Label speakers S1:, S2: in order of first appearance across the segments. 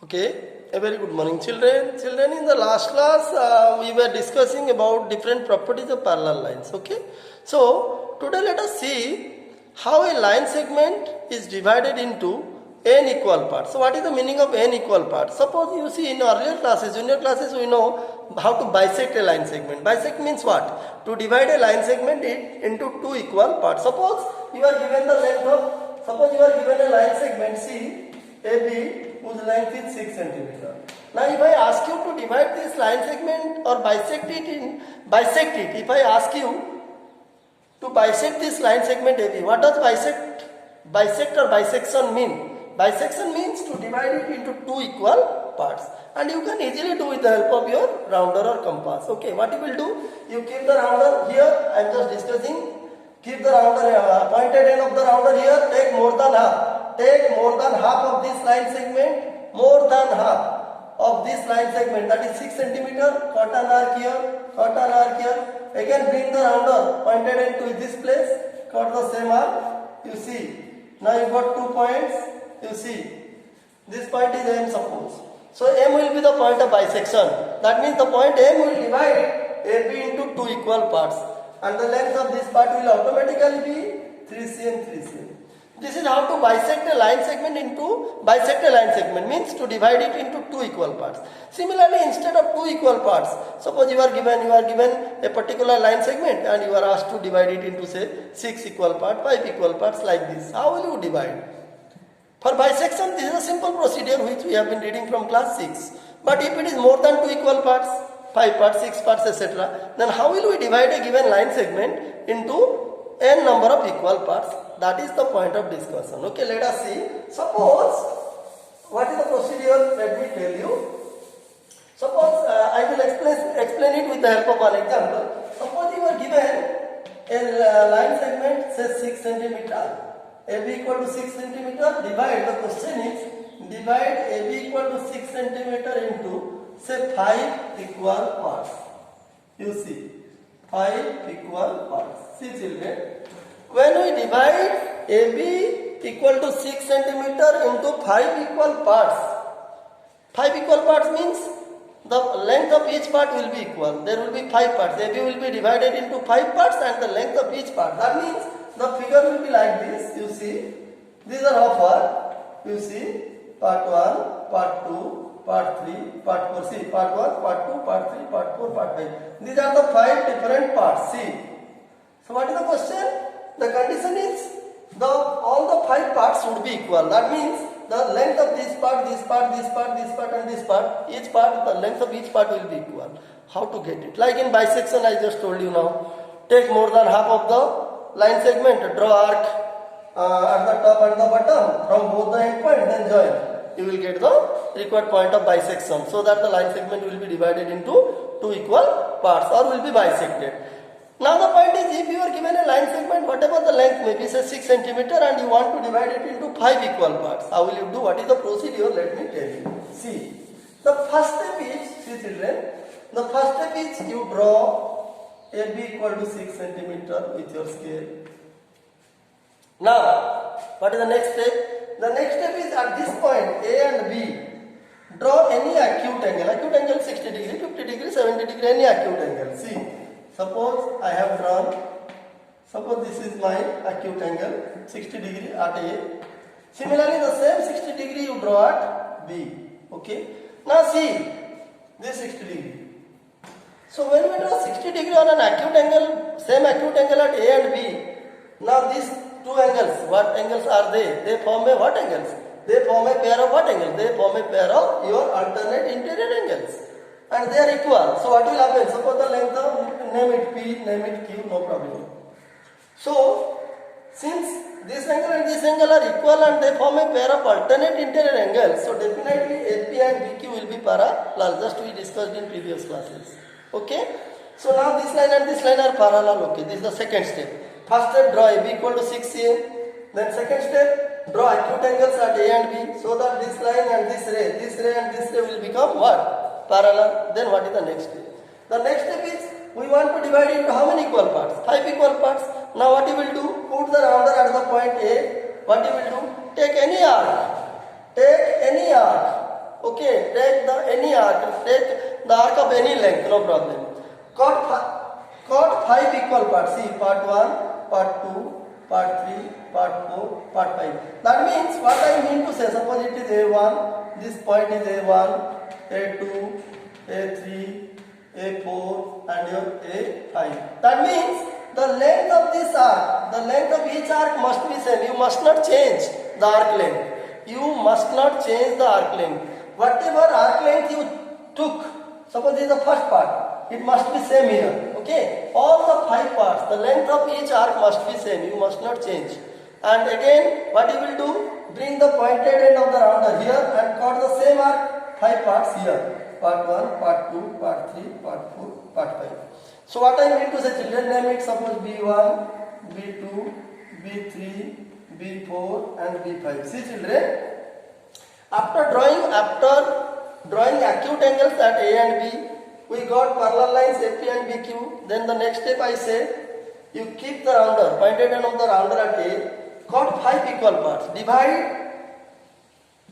S1: Okay, a very good morning, children. Children, in the last class, we were discussing about different properties of parallel lines. Okay, so today let us see how a line segment is divided into n equal parts. So, what is the meaning of n equal parts? Suppose you see in earlier classes, junior classes, we know how to bisect a line segment. Bisect means what? To divide a line segment into two equal parts. Suppose you are given the length of, suppose you are given a line segment C AB whose length is 6 centimeter. Now if I ask you to divide this line segment or bisect it, if I ask you to bisect this line segment AB, what does bisect or bisection mean? Bisection means to divide it into two equal parts, and you can easily do with the help of your rounder or compass. Okay, what you will do? You keep the rounder here, I am just discussing. Keep the rounder, pointed end of the rounder here, take more than half. Take more than half of this line segment, more than half of this line segment, that is 6 centimeter, cut an arc here, again bring the rounder, pointed end to this place, cut the same arc, you see. Now you got 2 points, you see. This point is M suppose. So M will be the point of bisection. That means the point M will divide AB into two equal parts, and the length of this part will automatically be 3cm, 3cm. This is how to bisect a line segment means to divide it into two equal parts. Similarly, instead of two equal parts, suppose you are given a particular line segment and you are asked to divide it into say 6 equal parts, 5 equal parts like this. How will you divide? For bisection, this is a simple procedure which we have been reading from class 6. But if it is more than two equal parts, 5 parts, 6 parts, etc., then how will we divide a given line segment into n number of equal parts? That is the point of discussion. Okay, let us see. Suppose, what is the procedure? Let me tell you. Suppose, I will explain it with the help of an example. Suppose you are given a line segment, say 6 centimeter, AB equal to 6 centimeter, divide, the question is, divide AB equal to 6 centimeter into, say 5 equal parts. You see, 5 equal parts. See children, when we divide AB equal to 6 centimeter into 5 equal parts, 5 equal parts means the length of each part will be equal. There will be 5 parts. AB will be divided into 5 parts and the length of each part. That means the figure will be like this. You see, these are of what? You see, part 1, part 2, part 3, part 4. See, part 1, part 2, part 3, part 4, part 5. These are the 5 different parts. See. So what is the question? The condition is all the 5 parts should be equal. That means the length of this part, this part, this part, this part and this part, each part, the length of each part will be equal. How to get it? Like in bisection, I just told you now. Take more than half of the line segment, draw arc at the top and the bottom from both the end points, then join. You will get the required point of bisection, so that the line segment will be divided into two equal parts or will be bisected. Now the point is, if you are given a line segment, whatever the length may be, say 6 centimeter, and you want to divide it into 5 equal parts, how will you do? What is the procedure? Let me tell you. See, the first step is, see children, the first step is you draw AB equal to 6 centimeter with your scale. Now, what is the next step? The next step is at this point A and B, draw any acute angle. Acute angle 60 degree, 50 degree, 70 degree, any acute angle. See, suppose I have drawn, suppose this is my acute angle 60 degree at A. Similarly, the same 60 degree you draw at B. Okay. Now see, this 60 degree. So when we draw 60 degree on an acute angle, same acute angle at A and B, now these two angles, what angles are they? They form a what angles? They form a pair of what angles? They form a pair of your alternate interior angles. And they are equal. So what will happen? Suppose the length of, name it P, name it Q, no problem. So since this angle and this angle are equal and they form a pair of alternate interior angles, so definitely AP and BQ will be parallel, just we discussed in previous classes. Okay? So now this line and this line are parallel. Okay, this is the second step. First step, draw AB equal to 6 cm. Then second step, draw acute angles at A and B, so that this line and this ray and this ray will become what? Parallel. Then what is the next step? The next step is, we want to divide into how many equal parts? 5 equal parts. Now what you will do? Put the rounder at the point A. What you will do? Take any arc. Okay, take the any arc, take the arc of any length, no problem. Cut 5 equal parts. See, part 1, part 2, part 3, part 4, part 5. That means what I mean to say, suppose it is A1, this point is A1, A2, A3, A4 and your A5. That means the length of this arc, the length of each arc must be same. You must not change the arc length. You must not change the arc length. Whatever arc length you took, suppose this is the first part, it must be same here. Okay, all the 5 parts, the length of each arc must be same. You must not change. And again, what you will do? Bring the pointed end of the rounder here and cut the same arc 5 parts here. Part 1, part 2, part 3, part 4, part 5. So what I mean to say, children, name it suppose B1, B2, B3, B4 and B5. See children, after drawing acute angles at A and B, we got parallel lines AP and BQ. Then the next step I say, you keep the rounder, pointed end of the rounder at A, cut 5 equal parts. Divide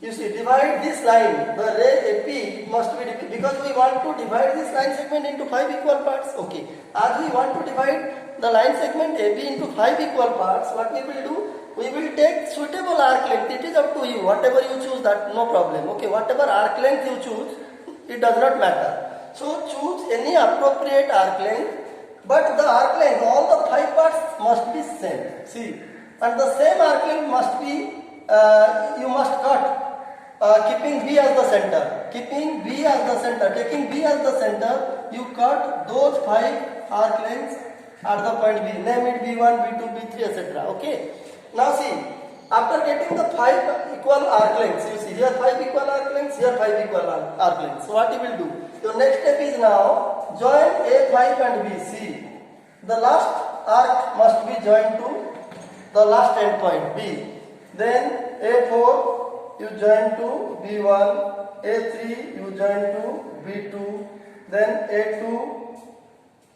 S1: this line, the ray AP must be divided, because we want to divide this line segment into 5 equal parts. Okay, as we want to divide the line segment AB into 5 equal parts, what we will do? We will take suitable arc length. It is up to you, whatever you choose, that no problem. Okay, whatever arc length you choose, it does not matter. So choose any appropriate arc length, but the arc length, all the 5 parts must be same. See, and the same arc length must be, you must cut. Keeping B as the center, taking B as the center, you cut those 5 arc lengths at the point B. Name it B1, B2, B3, etc. Okay. Now see, after getting the 5 equal arc lengths, you see here 5 equal arc lengths, here 5 equal arc lengths. So what you will do? Your next step is now join A5 and B. See, the last arc must be joined to the last end point B. Then A4 you join to B1, A3 you join to B2, then A2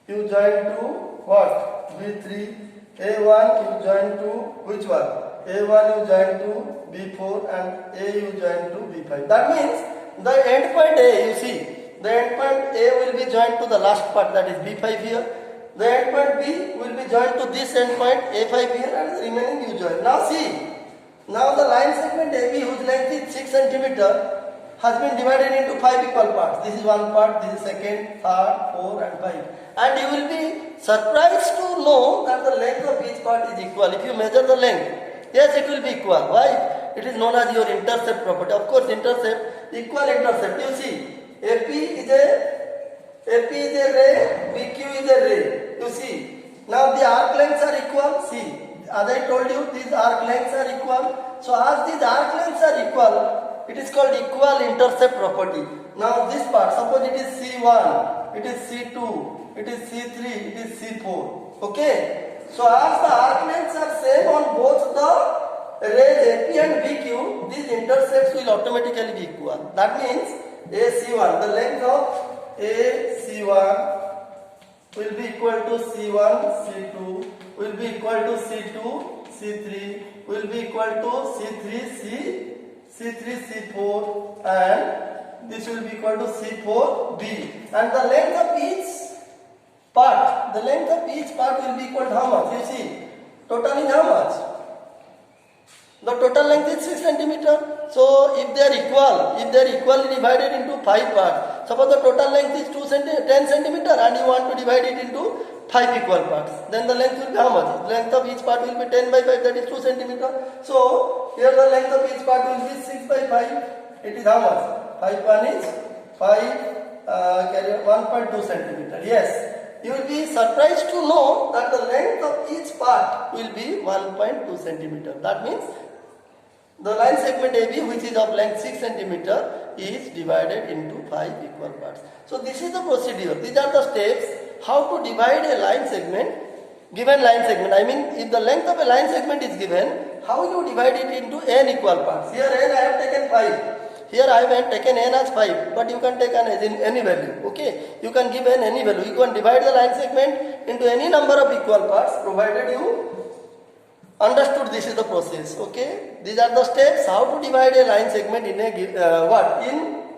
S1: you join to what? B3, A1 you join to which one? A1 you join to B4 and A you join to B5. That means the end point A, you see, the end point A will be joined to the last part, that is B5 here. The end point B will be joined to this end point A5 here, and the remaining you join. Now see, now the line segment AB, whose length is 6 cm, has been divided into 5 equal parts. This is one part, this is second, third, 4 and 5. And you will be surprised to know that the length of each part is equal. If you measure the length, yes, it will be equal. Why? It is known as your intercept property. Of course, intercept, equal intercept. You see, AP is a ray, BQ is a ray. You see, now the arc lengths are equal. See, as I told you, these arc lengths are equal. So as these arc lengths are equal, it is called equal intercept property. Now this part, suppose it is C1, it is C2, it is C3, it is C4. Okay. So as the arc lengths are same on both the rays AP and BQ, these intercepts will automatically be equal. That means AC1, the length of AC1 will be equal to C1, C2, will be equal to C2, C3, will be equal to C3, C4, and this will be equal to C4B. And the length of each part, will be equal to how much? You see, total is how much? The total length is 6 cm. So if they are equally divided into 5 parts, suppose the total length is 10 cm and you want to divide it into 5 equal parts, then the length will be how much? The length of each part will be 10 by 5, that is 2 cm. So here the length of each part will be 6 by 5. It is how much? 5 1 is 5, carry on 1.2 cm. Yes. You will be surprised to know that the length of each part will be 1.2 cm. That means the line segment AB, which is of length 6 cm, is divided into 5 equal parts. So this is the procedure. These are the steps how to divide a line segment, given line segment. I mean, if the length of a line segment is given, how you divide it into n equal parts. Here n I have taken 5. Here I have taken n as 5, but you can take n as in any value. Okay, you can give n any value. You can divide the line segment into any number of equal parts, provided you understood this is the process. Okay, these are the steps how to divide a line segment in a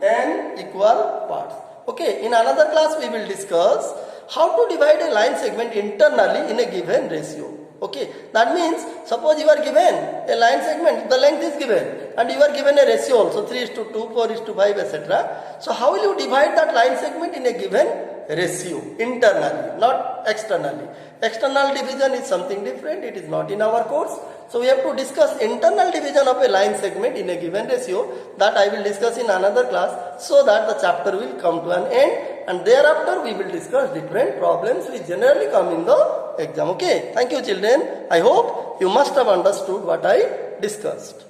S1: n equal parts. Okay, in another class we will discuss how to divide a line segment internally in a given ratio. Okay, that means suppose you are given a line segment, the length is given and you are given a ratio also 3:2, 4:5, etc. So how will you divide that line segment in a given ratio internally, not externally? External division is something different, it is not in our course. So we have to discuss internal division of a line segment in a given ratio, that I will discuss in another class, so that the chapter will come to an end, and thereafter we will discuss different problems which generally come in the exam. Okay, thank you children. I hope you must have understood what I discussed.